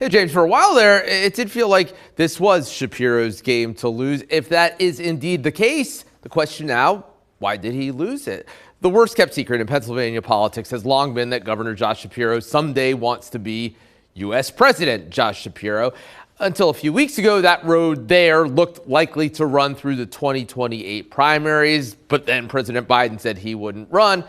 Yeah, James, for a while there, it did feel like this was Shapiro's game to lose. If that is indeed the case, the question now, why did he lose it? The worst kept secret in Pennsylvania politics has long been that Governor Josh Shapiro someday wants to be U.S. President Josh Shapiro. Until a few weeks ago, that road there looked likely to run through the 2028 primaries, but then President Biden said he wouldn't run.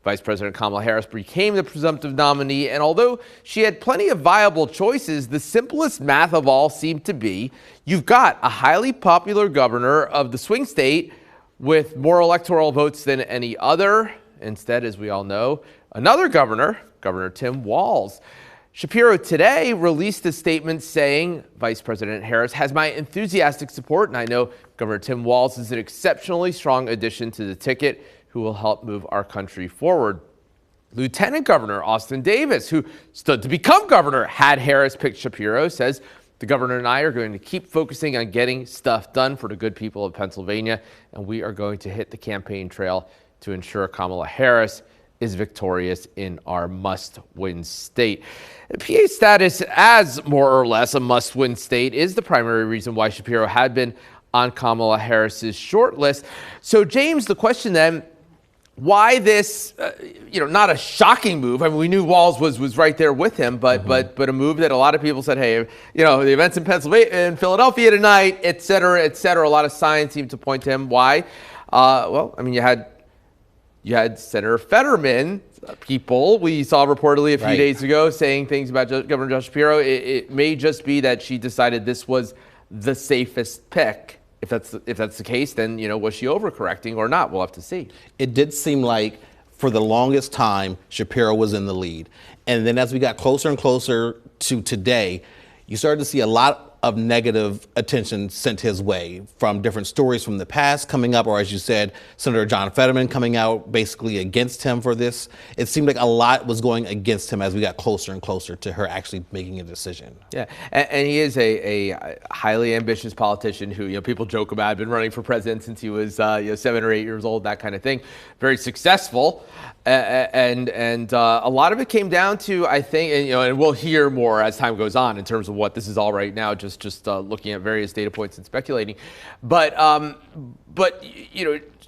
Vice President Kamala Harris became the presumptive nominee, and although she had plenty of viable choices, the simplest math of all seemed to be you've got a highly popular governor of the swing state with more electoral votes than any other. Instead, as we all know, another governor, Governor Tim Walz. Shapiro today released a statement saying Vice President Harris has my enthusiastic support, and I know Governor Tim Walz is an exceptionally strong addition to the ticket who will help move our country forward. Lieutenant Governor Austin Davis, who stood to become governor had Harris picked Shapiro, says the governor and I are going to keep focusing on getting stuff done for the good people of Pennsylvania, and we are going to hit the campaign trail to ensure Kamala Harris is victorious in our must-win state. PA's status as more or less a must-win state is the primary reason why Shapiro had been on Kamala Harris's short list. So, James, the question then, why this, not a shocking move? I mean, we knew Walz was right there with him, but a move that a lot of people said, hey, the events in Pennsylvania, in Philadelphia tonight, et cetera, et cetera. A lot of signs seem to point to him. Why? You had Senator Fetterman, people we saw reportedly a few days ago saying things about Governor Josh Shapiro. It may just be that she decided this was the safest pick. If that's the case, then, was she overcorrecting or not? We'll have to see. It did seem like for the longest time, Shapiro was in the lead. And then as we got closer and closer to today, you started to see a lot of negative attention sent his way from different stories from the past coming up, or as you said, Senator John Fetterman coming out basically against him for this. It seemed like a lot was going against him as we got closer and closer to her actually making a decision. Yeah, and he is a highly ambitious politician who, people joke about, had been running for president since he was 7 or 8 years old, that kind of thing. Very successful. And a lot of it came down to, I think, and we'll hear more as time goes on in terms of what this is all right now, just looking at various data points and speculating. But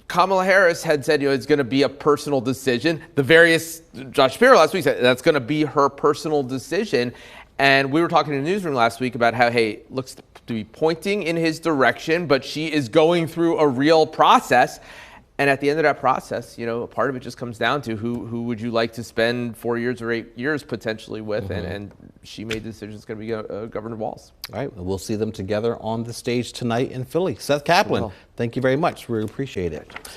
Kamala Harris had said, it's going to be a personal decision. Josh Shapiro last week said that's going to be her personal decision. And we were talking in the newsroom last week about how, hey, looks to be pointing in his direction, but she is going through a real process. And at the end of that process, a part of it just comes down to who would you like to spend 4 years or 8 years potentially with, and she made the decision it's going to be Governor Walz. All right, we'll see them together on the stage tonight in Philly. Seth Kaplan, thank you very much. We appreciate it.